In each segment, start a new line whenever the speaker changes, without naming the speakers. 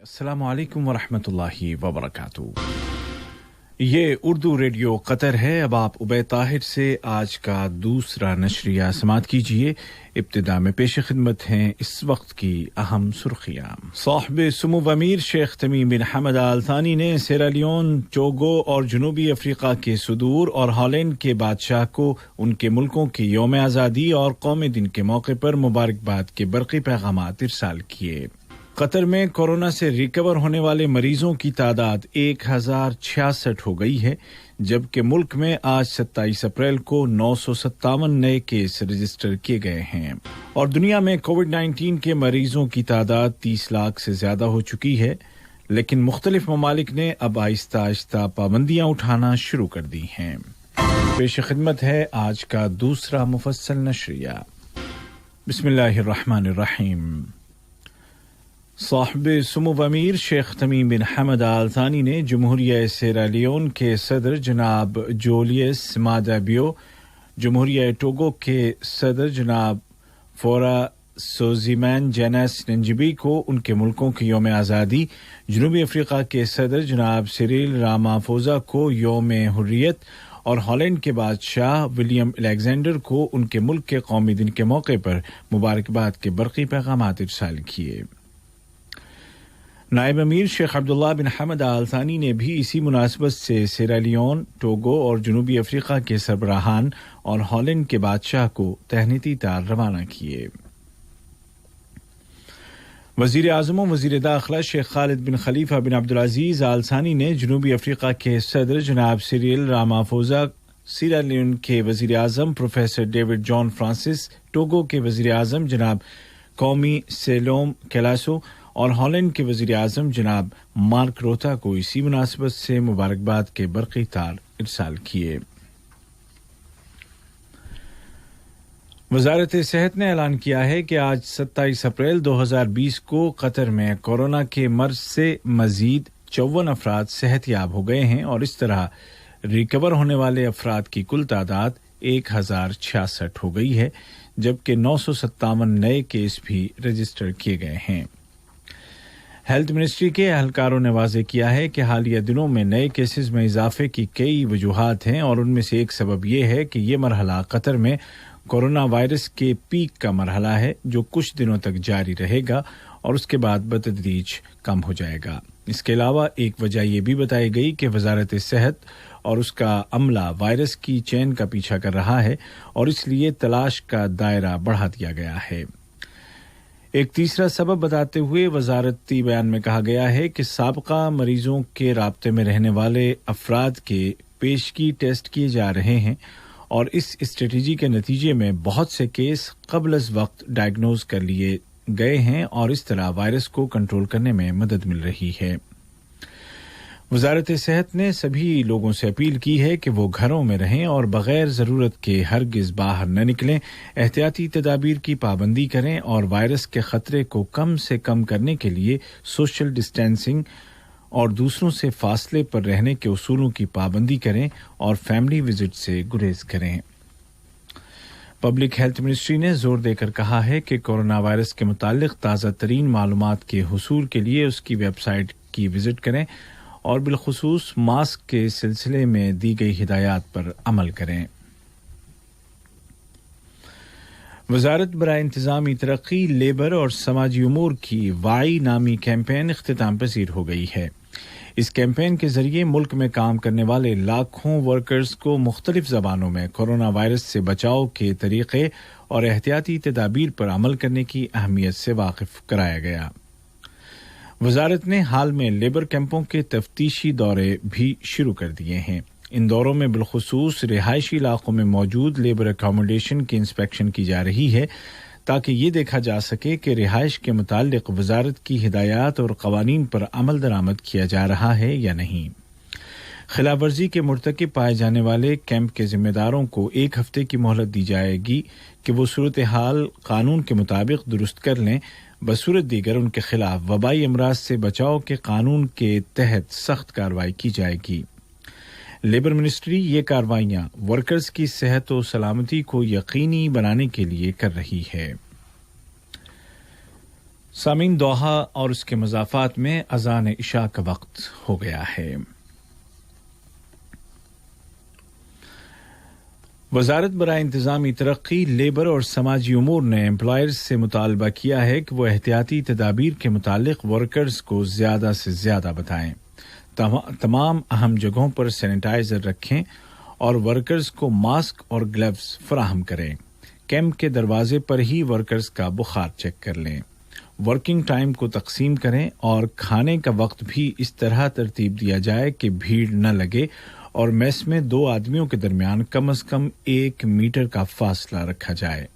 अस्सलामु अलैकुम वरहमतुल्लाहि वबरकातुहू। ये उर्दू रेडियो कतर है। अब आप उबैद ताहिर से आज का दूसरा नशरिया समात कीजिए। इब्तिदा में पेश खिदमत हैं इस वक्त की अहम सुर्खियां। साहिब सुमो अमीर शेख तमीम बिन हमद आल थानी ने सेरालियोन, टोगो और जनूबी अफ्रीका के सुदूर और हॉलैंड के बादशाह को उनके मुल्कों की यौम आज़ादी और कौमी दिन के मौके पर मुबारकबाद के बरक़ी पैगामात इरसाल किए। कतर में कोरोना से रिकवर होने वाले मरीजों की तादाद 1066 हो गई है, जबकि मुल्क में आज 27 अप्रैल को 957 नए केस रजिस्टर किए गए हैं और दुनिया में कोविड-19 के मरीजों की तादाद 30 लाख से ज्यादा हो चुकी है। लेकिन मुख्तलिफ ममालिक ने अब आहिस्ता-आहिस्ता पाबंदियां उठाना शुरू कर दी हैं। पेश खिदमत है आज का दूसरा मुफस्सल नशरिया। बिस्मिल्लाहिर्रहमानिर्रहीम। साहिब सुमो अमीर शेख तमीम बिन हमद आल थानी ने जमहूरिया सेरालियोन के सदर जनाब जोलियस मादा बियो, जमहूरिया टोगो के सदर जनाब फोरा सोजीमैन जेनस नंजिबी को उनके मुल्कों की यौम आज़ादी, जनूबी अफ्रीका के सदर जनाब सिरिल रामाफोजा को यौम हुर्रियत और हॉलैंड के बादशाह विलियम अलेक्जेंडर को उनके मुल्क के कौमी दिन के मौके पर मुबारकबाद के बरक़ी पैगामात इरसाल किए। नायब अमीर शेख अब्दुल्ला बिन हमद आल थानी ने भी इसी मुनासबत से सेरालियोन, टोगो और जनूबी अफ्रीका के सरबराहान और हॉलैंड के बादशाह को तहनीती तार रवाना किए। वज़ीर आज़म व वज़ीर दाखिला शेख खालिद बिन खलीफा बिन अब्दुल अज़ीज़ आल थानी ने जनूबी अफ्रीका के सदर जनाब सिरिल रामाफोजा, सीरालियोन के वज़ीर आज़म professor David John Francis, Togo के वज़ीर आज़म जनाब कौमी सेलोम कैलासो और हॉलैंड के वज़ीर आज़म जनाब मार्क रोता को इसी मुनासबत से मुबारकबाद के बरक़ी तार इरसाल किए। वज़ारत सेहत ने ऐलान किया है कि आज 27 अप्रैल 2020 को कतर में कोरोना के मर्ज से मज़ीद 54 अफराद सेहतयाब हो गए हैं और इस तरह रिकवर होने वाले अफराद की कुल तादाद 1066 हो गई है, जबकि 957 नए केस भी रजिस्टर किए गए हैं। हेल्थ मिनिस्ट्री के अहलकारों ने वाज़ेह किया है कि हालिया दिनों में नए केसेस में इजाफे की कई वजूहात हैं और उनमें से एक सबब यह है कि ये मरहला कतर में कोरोना वायरस के पीक का मरहला है, जो कुछ दिनों तक जारी रहेगा और उसके बाद बतदरीज कम हो जाएगा। इसके अलावा एक वजह यह भी बताई गई कि वज़ारत सेहत और उसका अमला वायरस की चेन का पीछा कर रहा है और इसलिए तलाश का दायरा बढ़ा दिया गया है। एक तीसरा सबब बताते हुए वजारती बयान में कहा गया है कि साबका मरीजों के राब्ते में रहने वाले अफराद के पेशगी टेस्ट किए जा रहे हैं और इस स्ट्रेटजी के नतीजे में बहुत से केस क़ब्ल अज़ वक्त डायग्नोज कर लिए गए हैं और इस तरह वायरस को कंट्रोल करने में मदद मिल रही है। वज़ारत सेहत ने सभी लोगों से अपील की है कि वो घरों में रहें और बगैर ज़रूरत के हरगिज़ बाहर न निकलें, एहतियाती तदाबीर की पाबंदी करें और वायरस के ख़तरे को कम से कम करने के लिए सोशल डिस्टेंसिंग और दूसरों से फासले पर रहने के उसूलों की पाबंदी करें और फैमिली विजिट से गुरेज करें। पब्लिक हेल्थ मिनिस्ट्री ने जोर देकर कहा है कि कोरोना वायरस के मुताल्लिक़ ताज़ा तरीन मालूमात के हुसूल के लिए उसकी वेबसाइट की विजिट करें और बिलखुसूस मास्क के सिलसिले में दी गई हिदायत पर अमल करें। वज़ारत बराए इंतज़ामी तरक्की, लेबर और समाजी उमूर की वाई नामी कैंपेन इख्तिताम पज़ीर हो गई है। इस कैंपेन के जरिए मुल्क में काम करने वाले लाखों वर्कर्स को मुख्तलिफ ज़बानों में कोरोना वायरस से बचाव के तरीक़े और एहतियाती तदाबीर पर अमल करने की अहमियत से वाकिफ कराया गया। वज़ारत ने हाल में लेबर कैंपों के तफ्तीशी दौरे भी शुरू कर दिए हैं। इन दौरों में बिलखुसूस रिहायशी इलाकों में मौजूद लेबर अकोमोडेशन की इंस्पेक्शन की जा रही है ताकि ये देखा जा सके कि रिहाइश के मुताल्लिक वज़ारत की हिदायत और कवानीन पर अमल दरामद किया जा रहा है या नहीं। खिलाफवर्जी के मुर्तकिब पाए जाने वाले कैंप के जिम्मेदारों को 1 हफ्ते की मोहलत दी जाएगी कि वो सूरत हाल कानून के मुताबिक दुरुस्त कर लें, बसूरत दीगर उनके खिलाफ वबाई अमराज से बचाव के कानून के तहत सख्त कार्रवाई की जाएगी। लेबर मिनिस्ट्री ये कार्रवाइयां वर्कर्स की सेहत और सलामती को यकीनी बनाने के लिए कर रही है। सामीन दोहा और उसके मज़ाफ़ात में अज़ान इशा का वक्त हो गया है। वज़ारत बराए इंतज़ामी तरक्की, लेबर और समाजी उमूर ने एम्प्लॉयर्स से मुतालबा किया है कि वो एहतियाती तदाबीर के मुतालिक वर्कर्स को ज़्यादा से ज़्यादा बताएं, तमाम अहम जगहों पर सैनिटाइज़र रखें और वर्कर्स को मास्क और ग्लव्स फराहम करें। कैंप के दरवाजे पर ही वर्कर्स का बुखार चेक कर लें। वर्किंग टाइम को तकसीम करें और खाने का वक्त भी इस तरह तरतीब दिया जाए कि भीड़ न लगे और मेस में 2 आदमियों के दरमियान कम से कम 1 मीटर का फासला रखा जाए।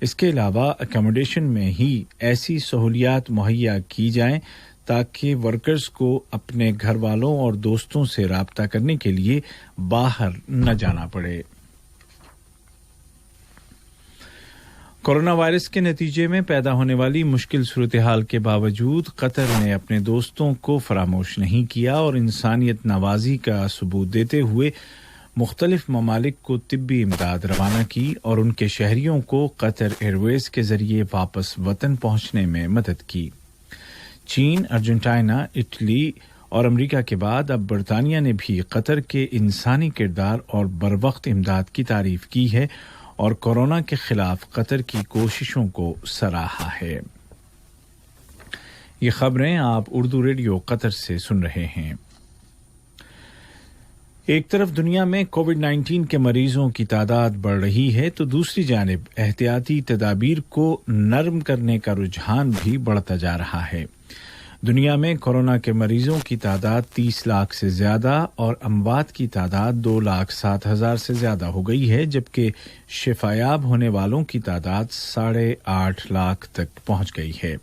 इसके अलावा अकोमोडेशन में ही ऐसी सहूलियात मुहैया की जाएं ताकि वर्कर्स को अपने घर वालों और दोस्तों से राब्ता करने के लिए बाहर न जाना पड़े। कोरोना वायरस के नतीजे में पैदा होने वाली मुश्किल सूरत-ए-हाल के बावजूद कतर ने अपने दोस्तों को फरामोश नहीं किया और इंसानियत नवाजी का सबूत देते हुए मुख्तलिफ ममालिक को तिब्बी इमदाद रवाना की और उनके शहरियों को कतर एयरवेज के जरिए वापस वतन पहुंचने में मदद की। चीन, अर्जेंटीना, इटली और अमेरिका के बाद अब बरतानिया ने भी कतर के इंसानी किरदार और बरवक्त इमदाद की तारीफ की है और कोरोना के खिलाफ कतर की कोशिशों को सराहा है। ये खबरें आप उर्दू रेडियो कतर से सुन रहे हैं। एक तरफ दुनिया में कोविड-19 के मरीजों की तादाद बढ़ रही है तो दूसरी जानिब एहतियाती तदाबीर को नरम करने का रुझान भी बढ़ता जा रहा है। दुनिया में कोरोना के मरीजों की तादाद 30 लाख से ज्यादा और अमवात की तादाद 2,07,000 से ज्यादा हो गई है, जबकि शिफायाब होने वालों की तादाद 8.5 लाख तक पहुंच गई है।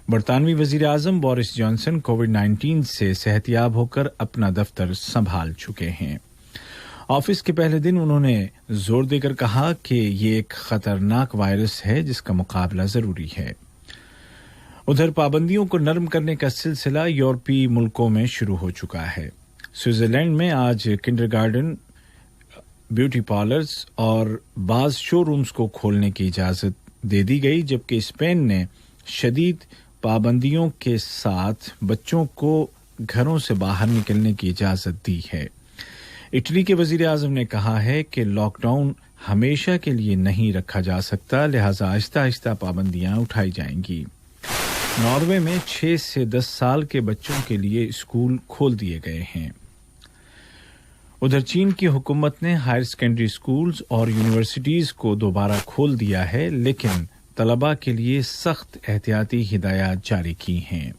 बरतानवी वजीर आजम बोरिस जॉनसन कोविड-19 से सेहतियाब होकर अपना दफ्तर संभाल चुके हैं। ऑफिस के पहले दिन उन्होंने जोर देकर कहा कि ये एक खतरनाक वायरस है जिसका मुकाबला जरूरी है। उधर पाबंदियों को नरम करने का सिलसिला यूरोपीय मुल्कों में शुरू हो चुका है। स्विट्जरलैंड में आज किंडरगार्टन, ब्यूटी पार्लर्स और बाज़ शोरूम्स को खोलने की इजाजत दे दी गई, जबकि स्पेन ने शदीद पाबंदियों के साथ बच्चों को घरों से बाहर निकलने की इजाजत दी है। इटली के वजीर आजम ने कहा है कि लॉकडाउन हमेशा के लिए नहीं रखा जा सकता, लिहाजा आहिस्ता आहिस्ता पाबंदियां उठाई जाएंगी। नॉर्वे में 6 से 10 साल के बच्चों के लिए स्कूल खोल दिए गए हैं। उधर चीन की हुकूमत ने हायर सेकेंडरी स्कूल्स और यूनिवर्सिटीज को दोबारा खोल दिया है, लेकिन तलबा के लिए सख्त एहतियाती हिदायत जारी की हैं।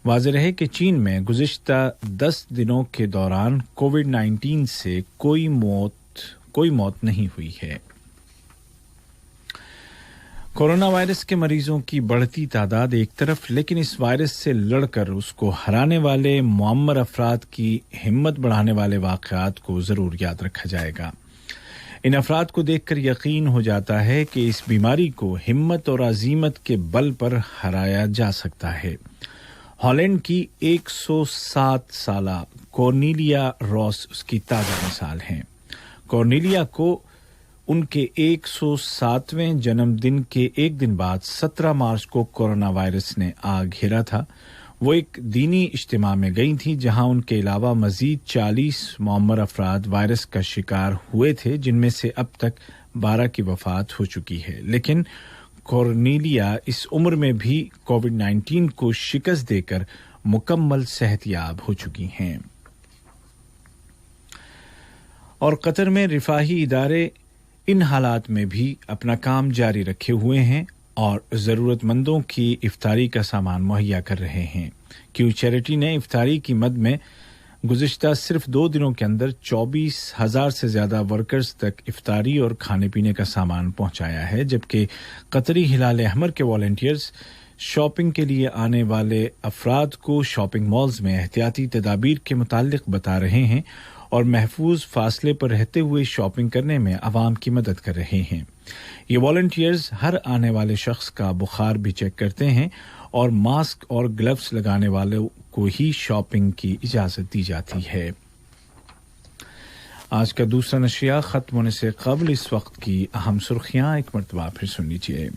वाज़ेह है कि चीन में गुज़िश्ता 10 दिनों के दौरान कोविड-19 से कोई मौत नहीं हुई है। कोरोना वायरस के मरीजों की बढ़ती तादाद एक तरफ, लेकिन इस वायरस से लड़कर उसको हराने वाले मुअम्मर अफराद की हिम्मत बढ़ाने वाले वाक़यात को जरूर याद रखा जाएगा। इन अफराद को देखकर यकीन हो जाता है कि इस बीमारी को हिम्मत और अजीमत के बल पर हराया जा सकता है। हॉलैंड की 107 साला कॉर्नेलिया रॉस उसकी ताज़ा मिसाल हैं। कॉर्नेलिया को उनके 107वें जन्मदिन के एक दिन बाद 17 मार्च को कोरोना वायरस ने आ घेरा था। वो एक दीनी इज्तिमा में गई थी जहां उनके अलावा मजीद 40 मुअम्मर अफराद वायरस का शिकार हुए थे, जिनमें से अब तक 12 की वफात हो चुकी है। लेकिन कॉर्नेलिया इस उम्र में भी कोविड-19 को शिकस्त देकर मुकम्मल सेहतियाब हो चुकी हैं। और कतर में रिफाही इदारे इन हालात में भी अपना काम जारी रखे हुए हैं और ज़रूरतमंदों की इफ्तारी का सामान मुहैया कर रहे हैं। क्यू चैरिटी ने इफ्तारी की मद में गुज़िश्ता सिर्फ 2 दिनों के अंदर 24,000 से ज़्यादा वर्कर्स तक इफ्तारी और खाने पीने का सामान पहुंचाया है, जबकि कतरी हिलाल अहमर के वॉलंटियर्स शॉपिंग के लिए आने वाले अफराद को शॉपिंग मॉल्स में एहतियाती तदाबीर के मुतालिक बता रहे हैं और महफूज फासले पर रहते हुए शॉपिंग करने में आवाम की मदद कर रहे हैं। ये वॉलंटियर्स हर आने वाले शख्स का बुखार भी चेक करते हैं और मास्क और ग्लव्स लगाने वालों को ही शॉपिंग की इजाजत दी जाती है। आज का दूसरा नशरिया खत्म होने से कबल इस वक्त की अहम सुर्खियां एक मरतबा फिर सुन लीजिए।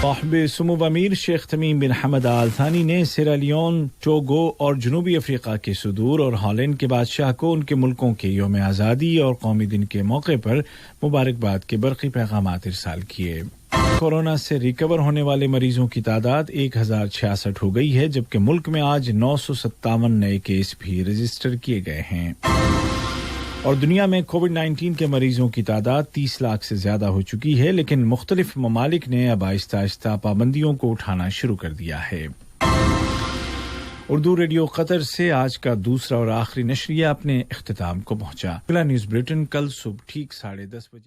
صاحب سمو امیر شیخ تمیم بن حمد آل ثانی نے سیرا لیون، ٹوگو اور جنوبی افریقہ کے صدور اور ہالینڈ کے بادشاہ کو ان کے ملکوں کے یوم آزادی اور قومی دن کے موقع پر مبارکباد کے برقی پیغامات ارسال کیے۔ کورونا سے ریکور ہونے والے مریضوں کی تعداد 1066 ہو گئی ہے، جبکہ ملک میں آج 957 نئے کیس بھی رجسٹر کیے گئے ہیں۔ اور دنیا میں کووڈ 19 کے مریضوں کی تعداد 30 لاکھ سے زیادہ ہو چکی ہے، لیکن مختلف ممالک نے اب آہستہ آہستہ پابندیوں کو اٹھانا شروع کر دیا ہے۔ اردو ریڈیو قطر سے آج کا دوسرا اور آخری نشریہ اپنے اختتام کو پہنچا۔ اگلا نیوز بلیٹن کل صبح ٹھیک 10:30 بجے